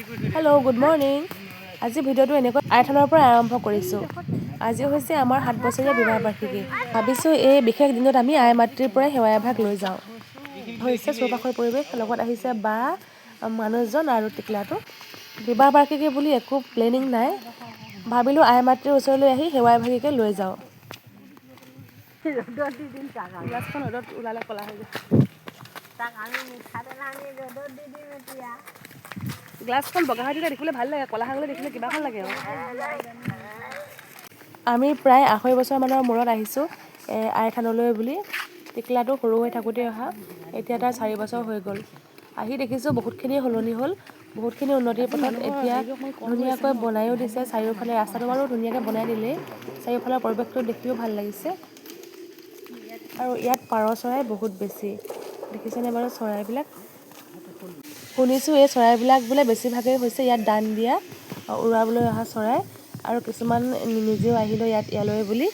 Hello' good morning. আজি ভিডিঅ'টো এনেকৈ আইথানৰ পৰা আৰম্ভ কৰিছোঁ। আজি হৈছে আমাৰ 7 বছৰীয়া বিবাহ বাৰ্ষিকী। ভাবিছোঁ এই বিশেষ দিনত আমি আই মাতৃৰ পৰা সেৱা এভাগ লৈ যাওঁ। হৈছে চৌপাশৰ পৰিৱেশ, লগত আহিছে বা মানুহজন আৰু টিকলাটো। বিবাহ বাৰ্ষিকী বুলি একো প্লেনিং নাই, ভাবিলোঁ আই মাতৃৰ ওচৰলৈ আহি সেৱা এভাগিকে লৈ যাওঁ। গ্লাছখন ৰ'দত ওলালে ক'লা হৈ যায়। গ্লাছখন বগা হৈ দিলে দেখিবলৈ ভাল লাগে, ক'লা হৈ গ'লে দেখিবলৈ কিবা ভাল লাগে আৰু। আমি প্ৰায় 2.5 বছৰমানৰ মূৰত আহিছোঁ আই থানলৈ বুলি। টিকলাটো সৰু হৈ থাকোঁতে অহা, এতিয়া তাৰ 4 বছৰ হৈ গ'ল। আহি দেখিছোঁ বহুতখিনি সলনি হ'ল, বহুতখিনি উন্নতিৰ পথত। এতিয়া ধুনীয়াকৈ বনায়ো দিছে চাৰিওফালে, ৰাস্তাটো বাৰু ধুনীয়াকৈ বনাই দিলেই। চাৰিওফালৰ পৰিৱেশটো দেখিও ভাল লাগিছে। আৰু ইয়াত পাৰ চৰাই বহুত বেছি, দেখিছেনে বাৰু চৰাইবিলাক? শুনিছোঁ এই চৰাইবিলাক বোলে বেছিভাগেই হৈছে ইয়াত দান দিয়া, উৰাবলৈ অহা চৰাই, আৰু কিছুমান নিজেও আহিলে ইয়ালৈ বুলি।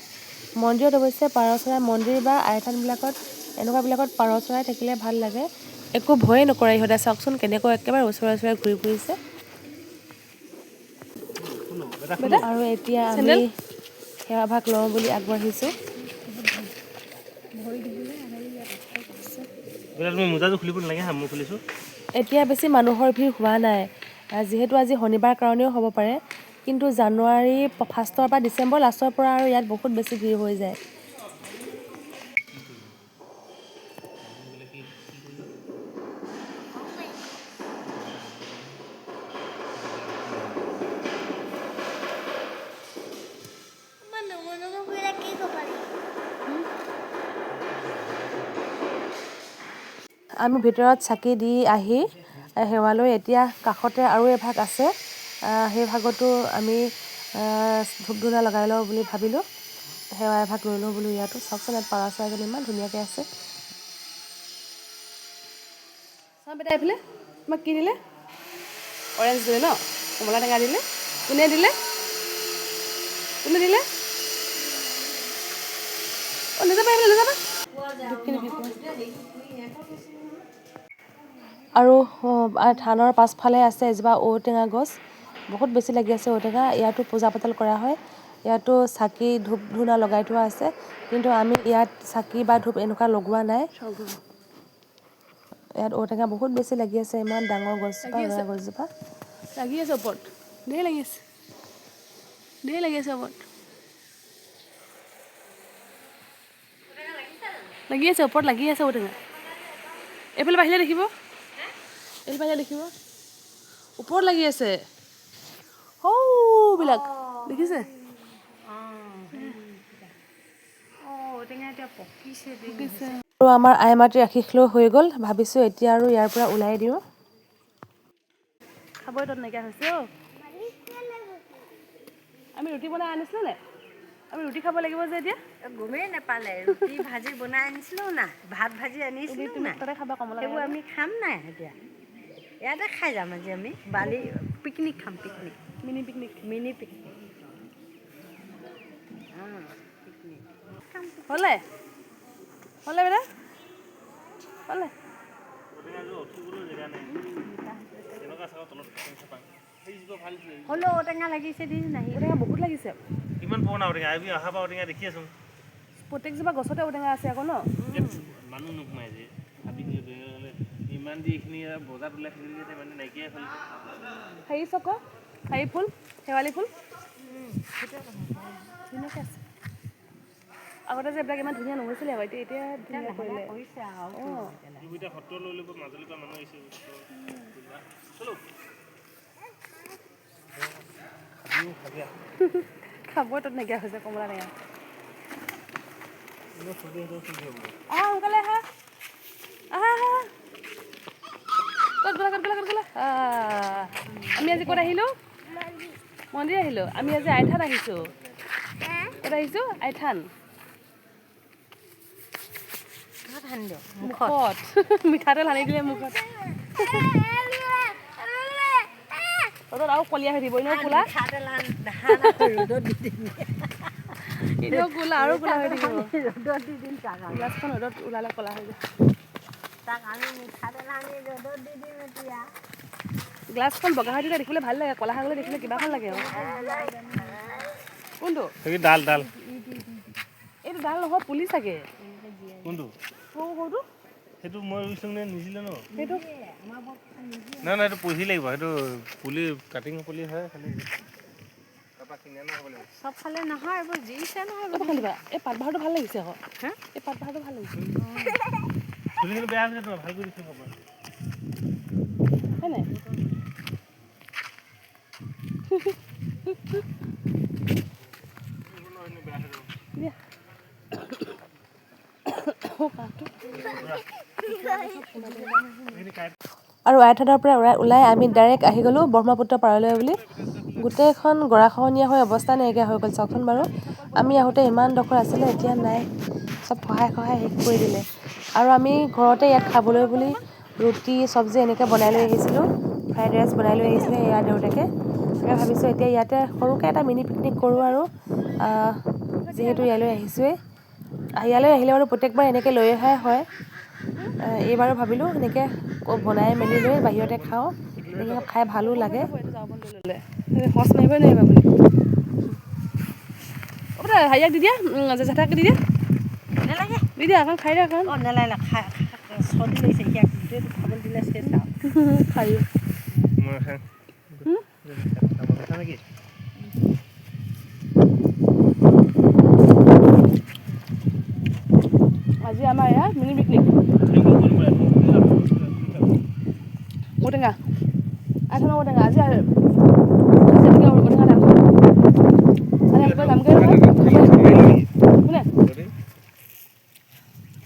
মন্দিৰত অৱশ্যে পাৰ চৰাই, মন্দিৰ বা আইথানবিলাকত এনেকুৱাবিলাকত পাৰ চৰাই থাকিলে ভাল লাগে। একো ভয়ে নকৰে ইহঁতে, চাওকচোন কেনেকৈ একেবাৰে ওচৰে ওচৰে ঘূৰি ফুৰিছে। আৰু এতিয়া আমি সেৱাভাগ লওঁ বুলি আগবাঢ়িছোঁ। এতিয়া বেছি মানুহৰ ভিৰ হোৱা নাই, যিহেতু আজি শনিবাৰ কাৰণেও হ'ব পাৰে। কিন্তু জানুৱাৰী 1ৰ পৰা ডিচেম্বৰ লাষ্টৰ পৰা আৰু ইয়াত বহুত বেছি ভিৰ হৈ যায়। আমি ভিতৰত চাকি দি আহি সেৱালৈ এতিয়া কাষতে আৰু এভাগ আছে, সেই ভাগতো আমি ধূপ ধূনা লগাই লওঁ বুলি ভাবিলোঁ। সেৱা এভাগ লৈ লওঁ বুলি ইয়াতো। চাওকচোন ইয়াত পাৰ চৰাইজনী ইমান ধুনীয়াকৈ আছে। চাওঁ বেটা এইফালে, তোমাক কি দিলে? অৰেঞ্জ দিলে ন? কমলা টেঙা দিলে। কোনে দিলে? কোনে দিলে? অঁ লৈ যাবা, এইফালে লৈ যাবা। আৰু থানৰ পাছফালে আছে এজোপা ঔটেঙা গছ, বহুত বেছি লাগি আছে ঔটেঙা। ইয়াতো পূজা পাতল কৰা হয়, ইয়াতো চাকি ধূপ ধূনা লগাই থোৱা আছে। কিন্তু আমি ইয়াত চাকি বা ধূপ এনেকুৱা লগোৱা নাই। ইয়াত ঔটেঙা বহুত বেছি লাগি আছে, ইমান ডাঙৰ গছজোপা, ৰঙা গছজোপা। লাগি আছে ওপৰত, ধেৰ লাগি আছে, ধেৰ লাগি আছে ওপৰত। লাগি আছে ওপৰত, লাগি আছে ঔটেঙা। এইফালে বাহিৰে দেখিব, এইফালে বাহিৰে দেখিব, ওপৰত লাগি আছে সৌবিলাক, দেখিছে? আৰু আমাৰ আই মাতৃৰ আশীষ লৈ হৈ গ'ল। ভাবিছোঁ এতিয়া আৰু ইয়াৰ পৰা ওলাই দিওঁ। খাবই তত নাইকিয়া হৈছে অ'। আমি ৰুটি বনাই আনিছিলোঁ নে? আমি ৰুটি খাব লাগিব যে এতিয়া। গমেই নাপালে, ৰুটি ভাজি বনাই আনিছিলোঁ না, ভাত ভাজি আনিছিলোঁ না, সেইবোৰ আমি খাম নাই এতিয়া। ইয়াতে খাই যাম আজি আমি, পিকনিক খাম, picnic, mini picnic. Mini picnic. Picnic হ'লে হ'লে বেটা, হ'লে। হ'লেও ঔটেঙা লাগিছে দেই নাহি। ঔটেঙা বহুত লাগিছে। কিমান পুৰণা ঔটেঙা, আমি অহাৰ পৰা ঔটেঙা দেখি আছোঁ। প্ৰত্যেকজোপা গছতে ঔটেঙা আছে আকৌ ন? মানুহ নোসোমাই যে, ভাবিছিলোঁ ইমান দি এইখিনি বজাৰত ওলাই থাকিলে যে মানে নাইকিয়াই হ'ল। হেৰি চক, হেৰি ফুল, শেৱালি ফুল। ধুনীয়াকৈ আছে। আগতে যে এইবিলাক ইমান ধুনীয়া নহৈছিলে আকৌ, এতিয়া ধুনীয়া কৰিলে। অঁ। সত্ৰ লৈ ল'ব, মাজুলীৰ পৰা মানুহ আহিছে। খাবই তত নাইকিয়া হৈছে কমলা টেঙা। আহা সোনকালে আহা, আহা আহা। ক'ত গ'লা? আমি আজি ক'ত আহিলোঁ? মন্দিৰ আহিলোঁ। আমি আজি আইথান আহিছোঁ। ক'ত আহিছোঁ? আইথান। মুখত মিঠাতেল সানি দিলে মুখত। ৰ'দত আৰু কলীয়া হৈ থাকিব, এনেও ক'লা। এনেও ক'লা আৰু ক'লা হৈ থাকিব। গ্লাছখন ৰ'দত ওলালে ক'লা হৈ যায়। তাক আমি মিঠাতেল আনি ৰ'দত দি দিম এতিয়া। গ্লাছখন বগা হৈ দিলে দেখিবলৈ ভাল লাগে, ক'লা হৈ গ'লে দেখিলে কিবা ভাল লাগে আৰু। কোনটো? ডাল এইটো ডাল নহয়, পুলি চাগে। কোনটো? সৰুটো? সেইটো মই ৰুইছোঁ নে নিজিলে ন? সেইটো নাই এইটো পুহি লাগিব, সেইটো পুলি কাটিং পুলি হয় খালি তাৰপৰা কিনি অনা হ'ব লাগিব। চবফালে নহয় এইবোৰ জিছে নহয়। এই পাতবাহাৰটো ভাল লাগিছে আকৌ। হা? এই পাতবাহাৰটো ভাল লাগিছে। চুলিখিনি বেয়া হৈছে তোমাৰ, ভাল কৰি দিছোঁ ক'ৰবাত। হয় নাই? দিয়া। আৰু আইথানৰ পৰা ওলাই আমি ডাইৰেক্ট আহি গ'লোঁ ব্ৰহ্মপুত্ৰ পাৰলৈ বুলি। গোটেইখন গৰাখহনীয়া হৈ অৱস্থা নাইকিয়া হৈ গ'ল চাওকচোন বাৰু। আমি আহোঁতে ইমান ডোখৰ আছিলে, এতিয়া নাই, চব খহাই শেষ কৰি দিলে। আৰু আমি ঘৰতে ইয়াত খাবলৈ বুলি ৰুটি চব্জি এনেকৈ বনাই লৈ আহিছিলোঁ, ফ্ৰাইড ৰাইচ বনাই লৈ আহিছিলে ইয়াৰ দেউতাকে। তাকে ভাবিছোঁ এতিয়া ইয়াতে সৰুকৈ এটা মিনি পিকনিক কৰোঁ আৰু যিহেতু ইয়ালৈ আহিছোঁৱেই। ইয়ালৈ আহিলে বাৰু প্ৰত্যেকবাৰ এনেকৈ লৈ অহাই হয়। এইবাৰো ভাবিলোঁ এনেকৈ বনাই মেলি লৈ বাহিৰতে খাওঁ, এনেকৈ খাই ভালো লাগে। সচ মাৰিবই নোৱাৰিব আপুনি। হেৰিয়াক দি দিয়া, জেঠাকে দি দিয়া। নেলাগে। দি দিয়া এখন খাই দিয়া এখন। নেলাগে, চৰ্দি লাগিছে এতিয়া, গোটেইটো খাবলৈ দিলে চেচ আৰু। খায়ো। মই খাই নেকি? আজি আমাৰ ইয়াত মিনি পিকনিক। ঔটেঙা, আইথানৰ ঔটেঙা আজি ঔটেঙা যামগৈ নহয়। কোনে?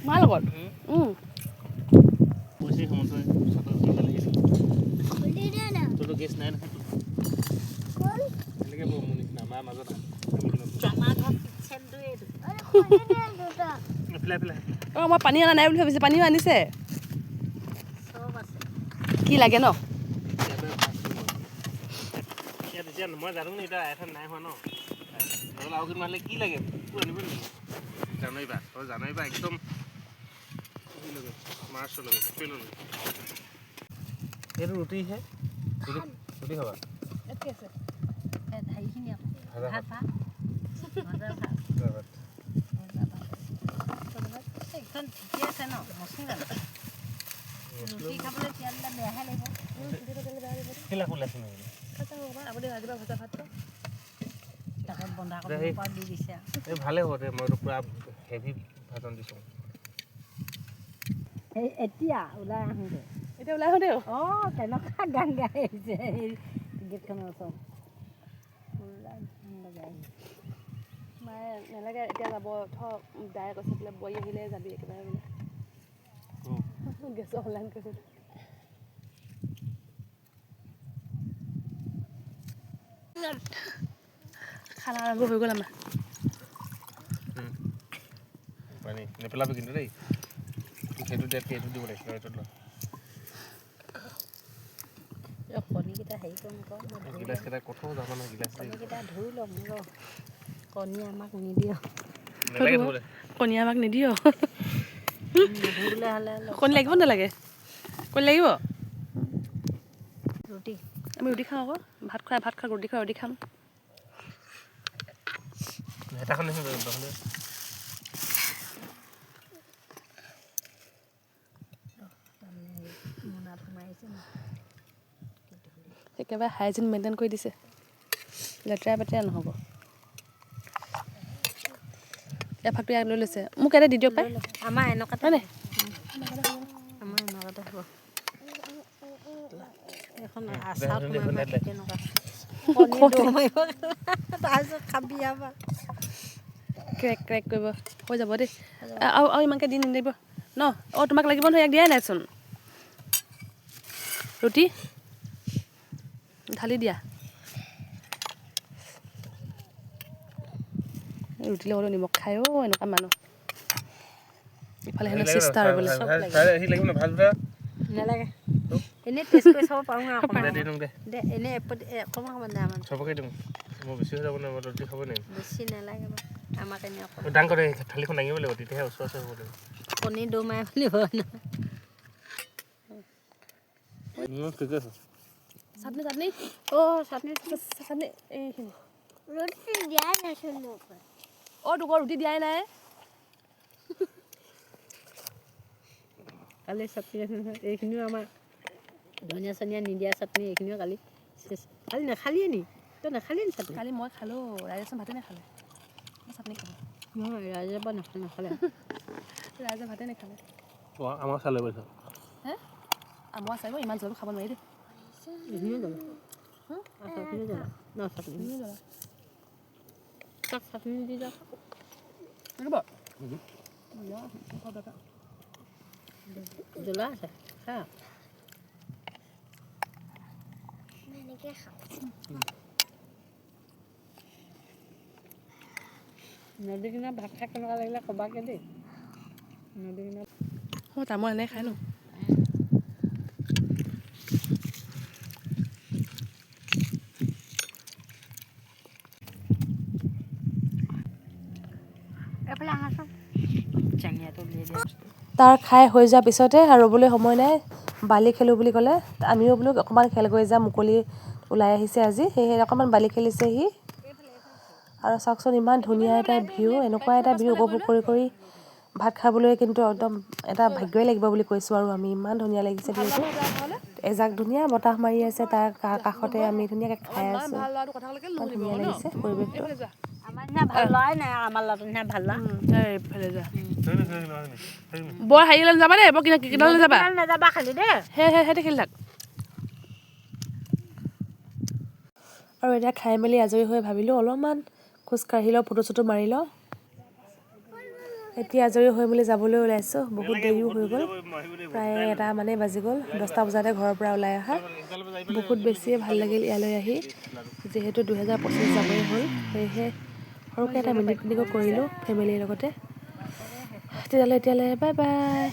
মাৰ লগত? তোৰতো গেছ নাই নহয়। এনেকৈ মোৰ নিচিনা মাৰ মাজত আমাৰ ঘৰ কিটচেনটোৱে এইটো। মই পানী অনা নাই বুলি ভাবিছোঁ, পানীও আনিছে। চব আছে। কি লাগে ন? এতিয়া মই জানো নি এতিয়া আইথান নাই হোৱা ন? নহ'লে আৰু কিমান হ'লে কি লাগে? আনিব নেকি? জানুৱাৰী বা একদম মাৰ্চলৈকে, এপ্ৰিললৈকে। এইটো ৰুটিহে, ৰুটি খাবা? হেৰিখিনি আকৌ ভাত এইখন ঠিকে আছে ন? মচি জানো? ৰুটি খাবলৈ তিয়াই দিলে বেয়াহে লাগিব। তাকে বন্ধাকবিৰ পৰা দি দিছে আৰু। এই ভালেই হ'ব দে, মইতো পূৰা হেভি ভাতন দিছোঁ। এতিয়া ওলাই আহোঁতে। এতিয়া ওলাই আহোঁ দেই। কেনেকুৱা গান গাই আহিছে এই গেটখনৰ ওচৰত। মায়ে নেলাগে এতিয়া যাব, দাই কৈছে বোলে বোৱাৰী আহিলে যাবি একেবাৰে বোলে। গেছৰ অনলাইন কৰিছে। খানা আৰম্ভ হৈ গ'ল আমাৰ। পানী নেপেলাবি কিন্তু দেই, সেইটো দিয়াতকৈ এইটো দিব লাগিছিলে, এইটো লোৱা। কণীকেইটা হেৰি কৰিম আকৌ, গিলাচকেইটা কত যাব নহয়, গিলাচ কণীকেইটা ধুই ল'ম ৰ। কণী আমাক নিদিয়। নেলাগে ধুবলৈ। কণী আমাক নিদিয়। ধুবলৈ হ'লে কণী লাগিব নালাগে? কণী লাগিব? ৰুটি আমি ৰুটি খাওঁ আকৌ, ভাত খোৱা ৰুটি খোৱা ৰুটি খাম। হেতাখন মোনাত সোমাইছে ন? একেবাৰে হাইজিন মেইনটেইন কৰি দিছে, লেতেৰা পেতেৰা নহ'ব। এই ভাগটো ইয়াক লৈ লৈছে, মোক এটা দি দিয়ক পাই। আমাৰ এনেকুৱাতে হয় নাই? আমাৰ এনেকুৱাতে হ'ব। এখন আচাৰ সোমাই কেনেকুৱা কণী দৌ মাৰিব তাৰপিছত খাবি আমাৰ। ক্ৰেক কৰিব হৈ যাব দেই। আৰু ইমানকৈ দি নিদিব ন? তোমাক লাগিব নহয়, ইয়াক দিয়াই নাইচোন। ৰুটি ঢালি দিয়া। ৰুটিৰ লগতো নিমখ খায়ো এনেকুৱা মানুহ। ইফালে হেনো চিষ্টাৰ বোলে। নেলাগে, এনেই টেষ্ট কৰি চাব পাৰোঁ আৰু দে এনেই অকণমান দে আমাৰ চবকে দিম, মই বেছি হৈ যাব নহয়, মই ৰুটি খাব নোৱাৰিম। বেছি নেলাগে বাৰু, আমাক এনেই অকণমান। দাং কৰে থালিখন দাঙিব লাগিব, তেতিয়াহে ওচৰ হ'ব লাগিব। কণী দৌ মাৰে বুলি হয় নহয়। ঠিকে আছে। চাটনি চাটনি অ' চাটনি চাটনি এইখিনি ৰুটি দিয়াই নাইচোন মোক তোক ৰুটি দিয়াই নাই কালি চাটনি আছে নহয় এইখিনিও আমাৰ ধনিয়া চনিয়া নিদিয়া চাটনি এইখিনিও কালি কালি নাখালিয়ে নি তই নাখালি নি চাটনি কালি মই খালোঁ ৰাইজে ভাতে নাখালে মই চাটনি খালোঁ নহয় ৰাইজে পৰা নাখালে ৰাইজে ভাতে নাখালে আমাৰ চালে পাইছ হে মই চাব ইমান জলদি খাব নোৱাৰি দেই এইখিনিও জ্বলা চাটনি জ্বলা ন চাটনি তাক চাটনি দি যাওক জ্বলা আছে খা এনেকৈ খাওঁ নদী কিনাৰত ভাত খাই কেনেকুৱা লাগিলে ক'বাকে দেই নদী কিনাৰত মই তামোল এনেই খাই লওঁ এইফালে আহাচোন চেঙিয়াটো উলিয়াই দিয়া তাৰ খাই হৈ যোৱাৰ পিছতে আৰু ৰ'বলৈ সময় নাই বালি খেলোঁ বুলি ক'লে আমিও বোলো অকণমান খেল কৰি যাম মুকলি ওলাই আহিছে আজি সেয়েহে অকণমান বালি খেলিছে সি আৰু চাওকচোন ইমান ধুনীয়া এটা ভিউ এনেকুৱা এটা ভিউ উপভোগ কৰি কৰি ভাত খাবলৈ কিন্তু একদম এটা ভাগ্যই লাগিব বুলি কৈছোঁ আৰু আমি ইমান ধুনীয়া লাগিছে ভিউটো এজাক ধুনীয়া বতাহ মাৰি আছে তাৰ কাষতে আমি ধুনীয়াকৈ খাই আছোঁ ইমান ধুনীয়া লাগিছে পৰিৱেশটো আমাৰ নিচিনা ভাল লৰাই নাই আমাৰ ল'ৰাটোৰ নিচিনা ভাল ল'ৰা এইফালে যা বৰ হেৰিলৈ যাবা দেই বৰ কিনাৰলৈ যাবা নাযাবা খালি দেই সেইটো খেলি থাক আৰু এতিয়া খাই মেলি আজৰি হৈ ভাবিলোঁ অলপমান খোজকাঢ়ি লওঁ ফটো চটো মাৰি লওঁ এতিয়া আজৰি হৈ মেলি যাবলৈ ওলাইছোঁ বহুত দেৰিও হৈ গ'ল প্ৰায় 1টা মানে বাজি গ'ল 10টা বজাতে ঘৰৰ পৰা ওলাই অহা বহুত বেছিয়ে ভাল লাগিল ইয়ালৈ আহি যিহেতু 2025 যাবই হ'ল সেয়েহে সৰুকৈ এটা মিনি পিকনিকো কৰিলোঁ ফেমিলিৰ লগতে তেতিয়াহ'লে বাই বাই